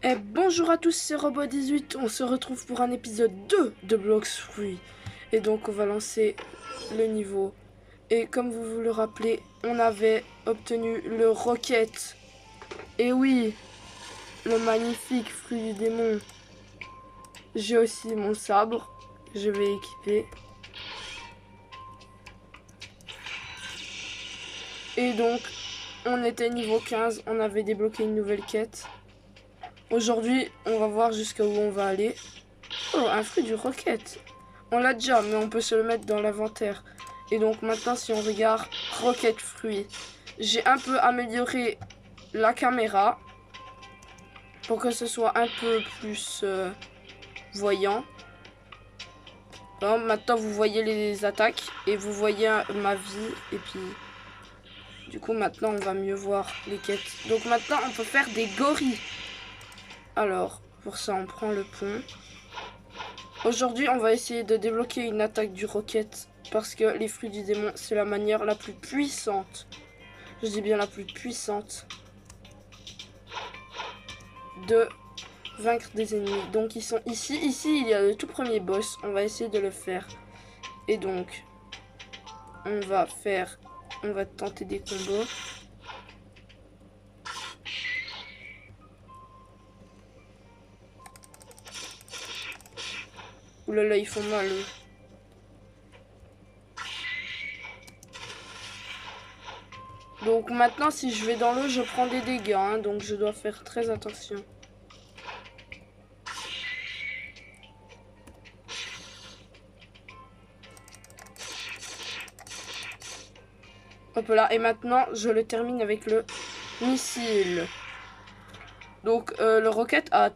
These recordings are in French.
Et bonjour à tous, c'est Robot18, on se retrouve pour un épisode 2 de Blox Fruits. Et donc on va lancer le niveau. Et comme vous vous le rappelez, on avait obtenu le Rocket. Et oui, le magnifique fruit du démon. J'ai aussi mon sabre, je vais équiper. Et donc, on était niveau 15, on avait débloqué une nouvelle quête. Aujourd'hui, on va voir jusqu'à où on va aller. Oh, un fruit du Rocket. On l'a déjà, mais on peut se le mettre dans l'inventaire. Et donc maintenant, si on regarde Rocket fruit, j'ai un peu amélioré la caméra pour que ce soit un peu plus voyant. Bon, maintenant, vous voyez les attaques et vous voyez ma vie. Et puis, du coup, maintenant, on va mieux voir les quêtes. Donc maintenant, on peut faire des gorilles. Alors, pour ça, on prend le pont. Aujourd'hui, on va essayer de débloquer une attaque du Rocket parce que les fruits du démon, c'est la manière la plus puissante. Je dis bien la plus puissante de vaincre des ennemis. Donc, ils sont ici. Ici, il y a le tout premier boss. On va essayer de le faire. Et donc, on va tenter des combos. Ouh là là, ils font mal, eux. Donc maintenant, si je vais dans l'eau, je prends des dégâts. Hein, donc je dois faire très attention. Hop là. Et maintenant, je le termine avec le missile. Donc le Rocket a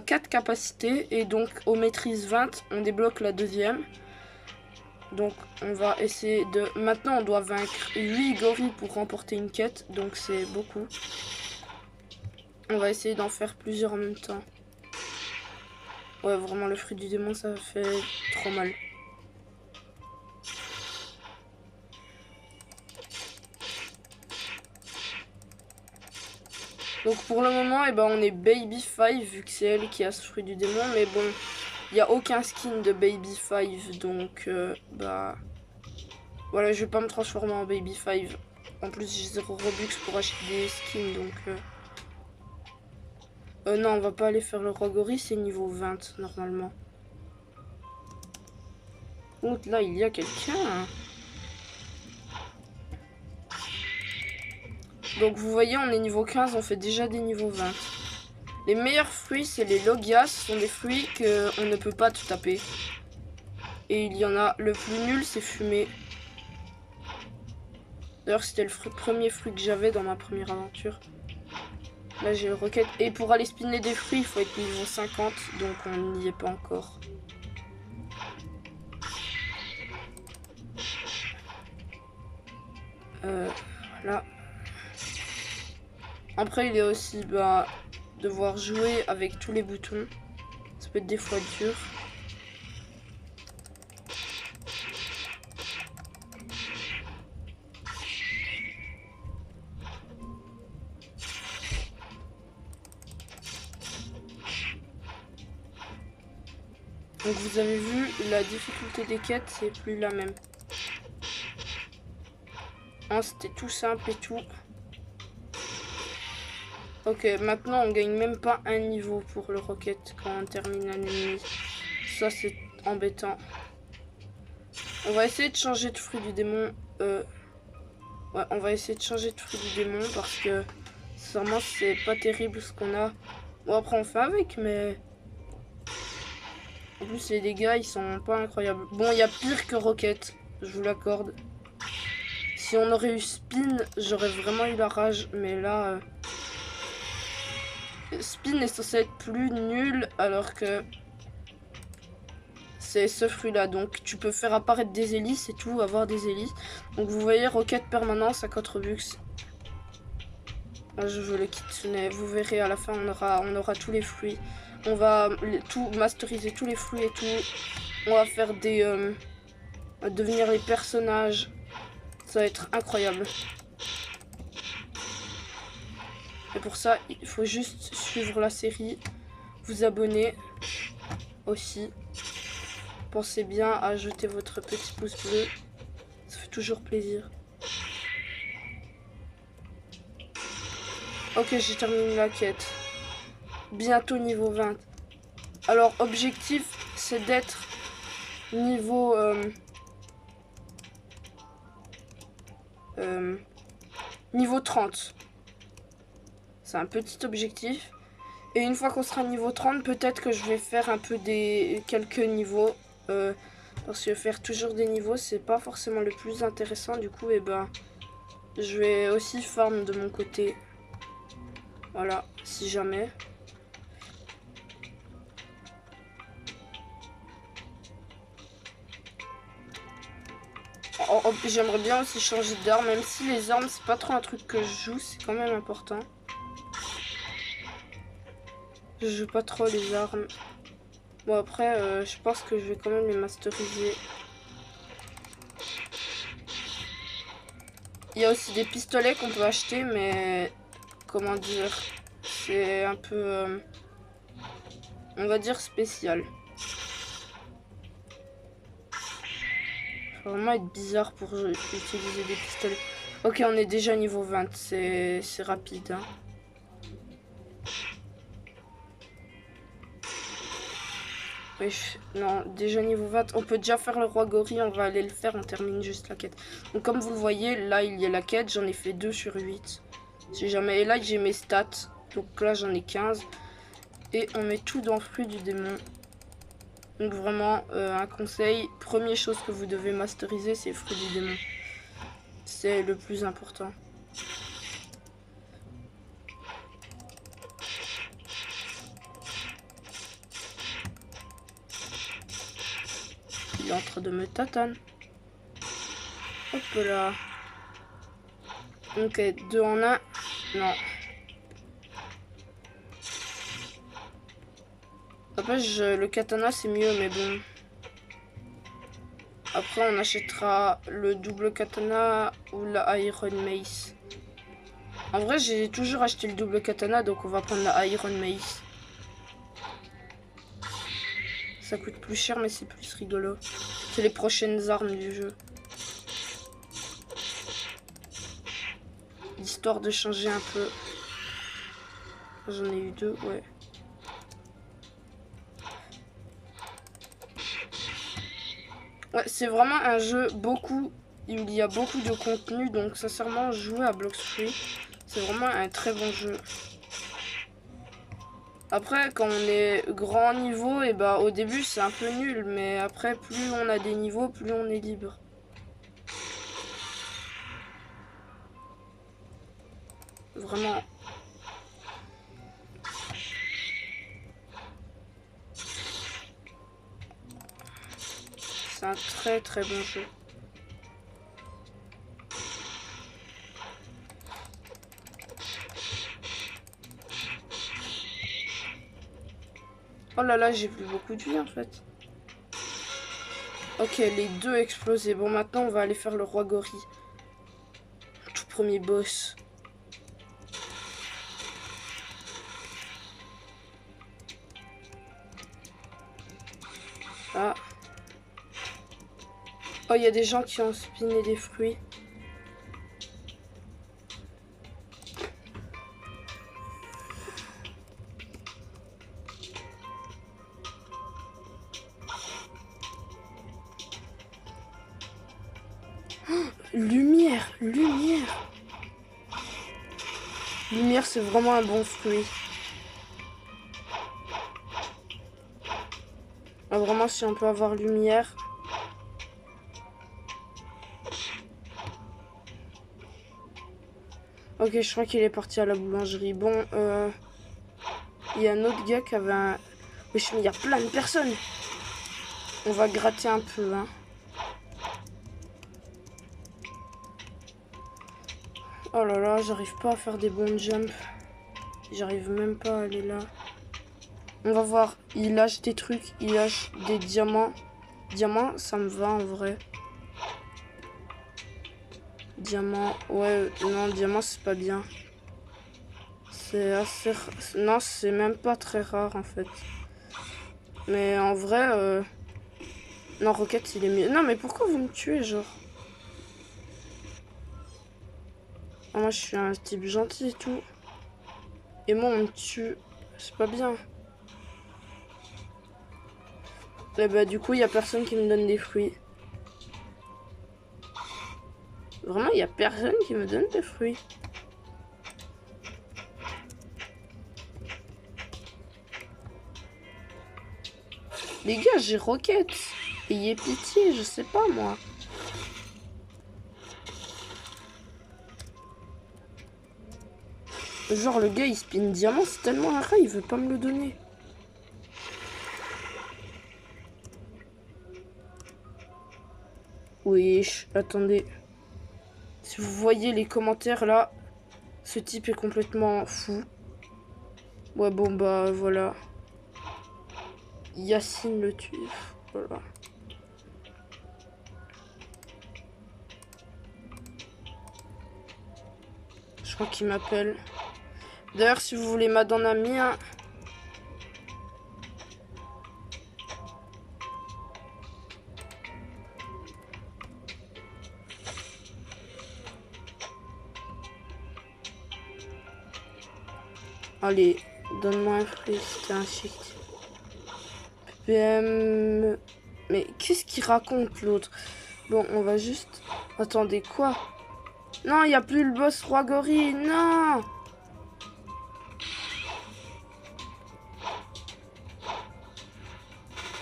4 capacités. Et donc au maîtrise 20, on débloque la deuxième. Donc on va essayer de... Maintenant on doit vaincre 8 gorilles pour remporter une quête. Donc c'est beaucoup. On va essayer d'en faire plusieurs en même temps. Ouais, vraiment le fruit du démon, ça fait trop mal. Donc pour le moment, eh ben, on est Baby 5 vu que c'est elle qui a ce fruit du démon. Mais bon, il n'y a aucun skin de Baby 5. Donc bah... Voilà, je vais pas me transformer en Baby 5. En plus, j'ai 0 Robux pour acheter des skins. Donc... non, on va pas aller faire le roi gorille, c'est niveau 20 normalement. Donc là, il y a quelqu'un. Donc vous voyez, on est niveau 15, on fait déjà des niveaux 20. Les meilleurs fruits, c'est les logias. Ce sont des fruits qu'on ne peut pas tout taper. Et il y en a, le plus nul, c'est fumé. D'ailleurs, c'était le premier fruit que j'avais dans ma première aventure. Là, j'ai le rocket. Et pour aller spinner des fruits, il faut être niveau 50. Donc, on n'y est pas encore. Voilà. Après, il y a aussi devoir jouer avec tous les boutons. Ça peut être des fois dur. Donc vous avez vu, la difficulté des quêtes, c'est plus la même. Hein, c'était tout simple et tout. Ok, maintenant on gagne même pas un niveau pour le Rocket quand on termine un ennemi. Ça c'est embêtant. On va essayer de changer de fruit du démon. Ouais, on va essayer de changer de fruit du démon parce que sincèrement c'est pas terrible ce qu'on a. Bon après on fait avec mais... En plus les dégâts ils sont pas incroyables. Bon il y a pire que Rocket, je vous l'accorde. Si on aurait eu Spin, j'aurais vraiment eu la rage. Mais là... Spin est censé être plus nul alors que... C'est ce fruit là. Donc tu peux faire apparaître des hélices et tout, avoir des hélices. Donc vous voyez, Rocket permanence à 4 Robux. Moi je veux le Kitsune. Vous verrez à la fin on aura tous les fruits. On va tout masteriser tous les fruits et tout. On va faire des... on va devenir les personnages. Ça va être incroyable. Et pour ça, il faut juste suivre la série, vous abonner aussi. Pensez bien à jeter votre petit pouce bleu, ça fait toujours plaisir. Ok, j'ai terminé la quête. Bientôt niveau 20. Alors, objectif, c'est d'être niveau... niveau 30. C'est un petit objectif. Et une fois qu'on sera niveau 30, peut-être que je vais faire un peu quelques niveaux. Parce que faire toujours des niveaux, c'est pas forcément le plus intéressant. Du coup, je vais aussi farm de mon côté. Voilà, si jamais. J'aimerais bien aussi changer d'arme, même si les armes, c'est pas trop un truc que je joue, c'est quand même important. Je joue pas trop les armes. Bon, après, je pense que je vais quand même les masteriser. Il y a aussi des pistolets qu'on peut acheter, mais comment dire, c'est un peu, on va dire, spécial. Faut vraiment être bizarre pour utiliser des pistolets. Ok, on est déjà niveau 20, c'est rapide. Hein. Oui, non, déjà niveau 20, on peut déjà faire le roi gorille, on va aller le faire, on termine juste la quête. Donc comme vous le voyez, là il y a la quête, j'en ai fait 2 sur 8. Si jamais, et là j'ai mes stats, donc là j'en ai 15. Et on met tout dans le fruit du démon. Donc vraiment, un conseil, première chose que vous devez masteriser, c'est le fruit du démon. C'est le plus important. Il est en train de me tatane. Hop là. Ok, 2 en 1. Non. Après, le katana, c'est mieux, mais bon. Après, on achètera le double katana ou la Iron Mace. En vrai, j'ai toujours acheté le double katana, donc on va prendre la Iron Mace. Ça coûte plus cher, mais c'est plus rigolo. C'est les prochaines armes du jeu. Histoire de changer un peu. J'en ai eu 2, ouais. Ouais, c'est vraiment un jeu il y a beaucoup de contenu, donc sincèrement, jouer à Bloxfree, c'est vraiment un très bon jeu. Après, quand on est grand niveau, et au début c'est un peu nul, mais après, plus on a des niveaux, plus on est libre. Vraiment. C'est un très très bon jeu. Oh là là, j'ai plus beaucoup de vie en fait. Ok, les 2 explosés. Bon, maintenant on va aller faire le roi gorille. Tout premier boss. Ah. Oh, il y a des gens qui ont spiné des fruits. Lumière, lumière. Lumière, c'est vraiment un bon fruit. Ah, vraiment, si on peut avoir lumière. Ok, je crois qu'il est parti à la boulangerie. Bon, il y a un autre gars qui avait un... Wesh, mais il y a plein de personnes. On va gratter un peu, hein. Oh là là, j'arrive pas à faire des bons jumps. J'arrive même pas à aller là. On va voir. Il lâche des trucs. Il lâche des diamants. Diamants, ça me va en vrai. Diamant. Ouais, non, diamant, c'est pas bien. C'est assez... Non, c'est même pas très rare en fait. Mais en vrai... Non, Rocket, il est mieux. Non, mais pourquoi vous me tuez, genre? Ah, moi, je suis un type gentil et tout. Et moi, on me tue. C'est pas bien. Et bah, du coup, il y a personne qui me donne des fruits. Vraiment, il y a personne qui me donne des fruits. Les gars, j'ai Rocket. Ayez pitié, je sais pas, moi. Genre, le gars, il spin diamant, c'est tellement un rat, il veut pas me le donner. Oui, attendez. Si vous voyez les commentaires, là, ce type est complètement fou. Ouais, bon, bah, voilà. Yacine le tue. Voilà. Je crois qu'il m'appelle. D'ailleurs, si vous voulez m'aider en ami, hein. Allez, donne-moi un fruit, c'était un chic. PPM... Mais qu'est-ce qu'il raconte, l'autre? Bon, on va juste... Attendez, quoi? Non, il n'y a plus le boss roi gorille, non!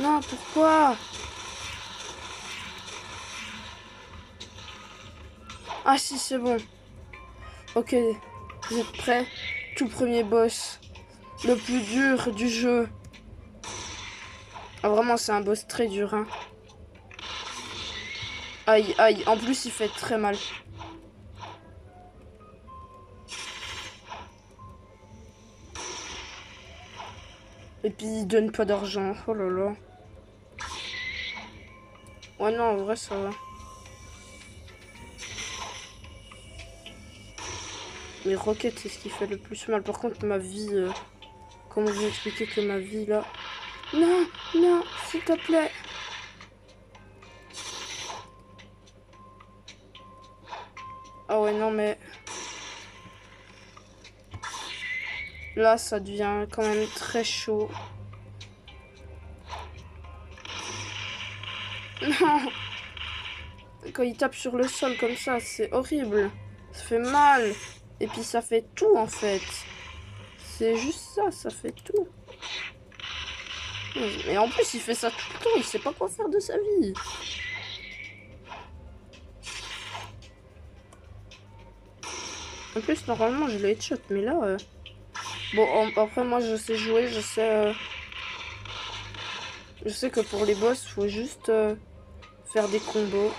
Non, pourquoi? Ah si, c'est bon. Ok, vous êtes prêts? Tout premier boss. Le plus dur du jeu. Ah, vraiment, c'est un boss très dur, hein. Aïe, aïe. En plus, il fait très mal. Et puis, il donne pas d'argent. Oh là là. Ouais, non, en vrai, ça va. Mais Rocket, c'est ce qui fait le plus mal. Par contre, ma vie... comment vous expliquer que ma vie, là... Non, non, s'il te plaît. Ah ouais, non, mais... Là, ça devient quand même très chaud. Non. Quand il tape sur le sol comme ça, c'est horrible. Ça fait mal. Et puis ça fait tout, en fait. C'est juste ça, ça fait tout. Mais en plus, il fait ça tout le temps. Il sait pas quoi faire de sa vie. En plus, normalement, je le headshot. Mais là... Bon, après, moi, je sais jouer. Je sais que pour les boss, faut juste faire des combos.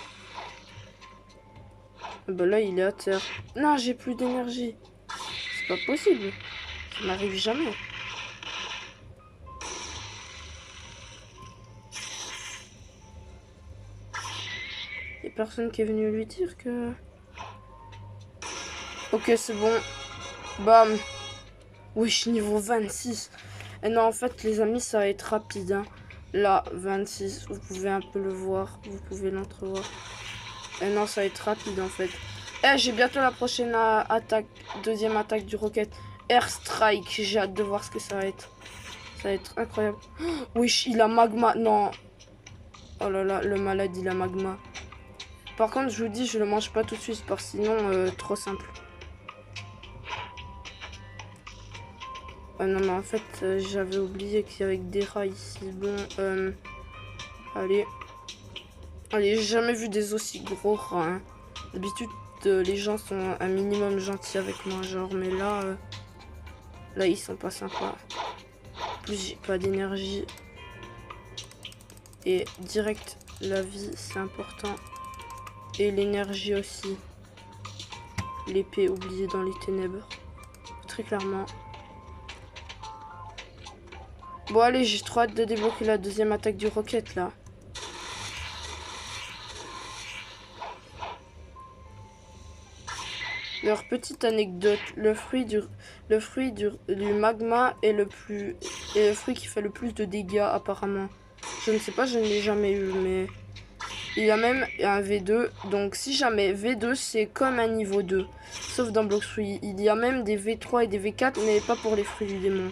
Bah là, il est à terre. Non, j'ai plus d'énergie. C'est pas possible. Ça m'arrive jamais. Y a personne qui est venu lui dire que... Ok, c'est bon. Bam. Oui, je suis niveau 26. Et non, en fait, les amis, ça va être rapide. Hein. Là, 26. Vous pouvez un peu le voir. Vous pouvez l'entrevoir. Et non, ça va être rapide, en fait. Eh, j'ai bientôt la prochaine attaque. Deuxième attaque du Rocket. Airstrike. J'ai hâte de voir ce que ça va être. Ça va être incroyable. Oui, il a magma. Non. Oh là là, le malade, il a magma. Par contre, je vous dis, je le mange pas tout de suite. Parce que sinon, trop simple. Ah non, mais en fait, j'avais oublié qu'il y avait des rats ici. Bon, allez. Allez, j'ai jamais vu des aussi gros rats. Hein. D'habitude, les gens sont un minimum gentils avec moi, genre. Mais là, là, ils sont pas sympas. En plus, j'ai pas d'énergie. Et direct, la vie, c'est important. Et l'énergie aussi. L'épée oubliée dans les ténèbres. Très clairement. Bon, allez, j'ai trop hâte de débloquer la deuxième attaque du Rocket, là. Leur petite anecdote, du magma est est le fruit qui fait le plus de dégâts apparemment. Je ne sais pas, je ne l'ai jamais eu, mais il y a même un V2. Donc si jamais V2 c'est comme un niveau 2, sauf dans Blox Fruit. Il y a même des V3 et des V4, mais pas pour les fruits du démon.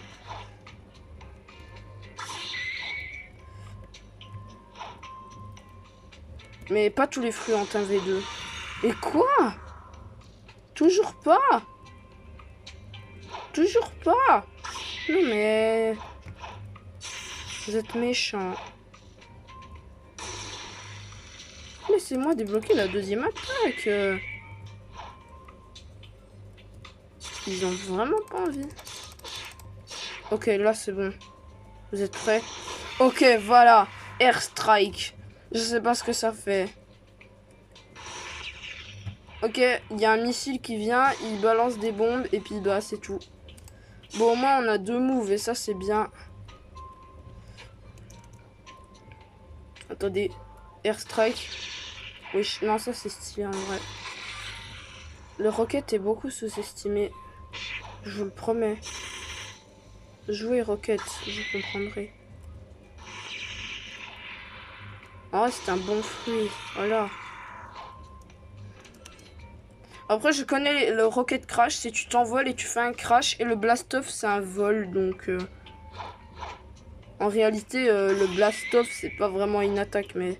Mais pas tous les fruits ont un V2. Et quoi? Toujours pas? Toujours pas? Non mais... Vous êtes méchants. Laissez-moi débloquer la deuxième attaque. Ils ont vraiment pas envie. Ok, là c'est bon. Vous êtes prêts? Ok, voilà. Airstrike. Je sais pas ce que ça fait. Ok, il y a un missile qui vient, il balance des bombes et puis bah c'est tout. Bon, au moins on a 2 moves et ça c'est bien. Attendez, Airstrike. Oui, non, ça c'est stylé en vrai. Le Rocket est beaucoup sous-estimé. Je vous le promets. Jouez Rocket, vous comprendrez. Oh, c'est un bon fruit. Voilà. Après, je connais le Rocket Crash, c'est tu t'envoles et tu fais un crash. Et le Blast Off, c'est un vol. Donc, en réalité, le Blast Off, c'est pas vraiment une attaque, mais...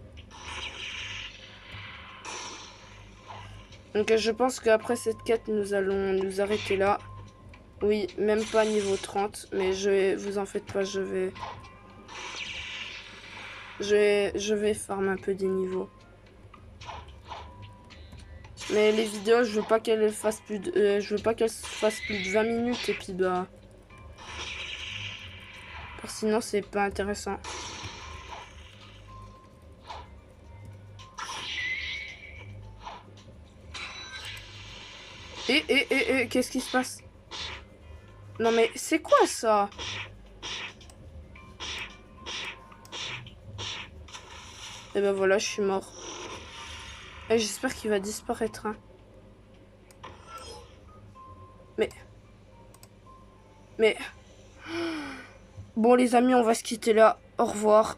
Donc, je pense qu'après cette quête, nous allons nous arrêter là. Oui, même pas niveau 30. Mais vous en faites pas, je vais farm un peu des niveaux. Mais les vidéos, je veux pas qu'elles fassent plus de, fassent plus de 20 minutes et puis bah, sinon c'est pas intéressant. Qu'est-ce qui se passe? Non mais c'est quoi ça? Et ben voilà, je suis mort. Et j'espère qu'il va disparaître. Hein. Mais... Bon les amis, on va se quitter là. Au revoir.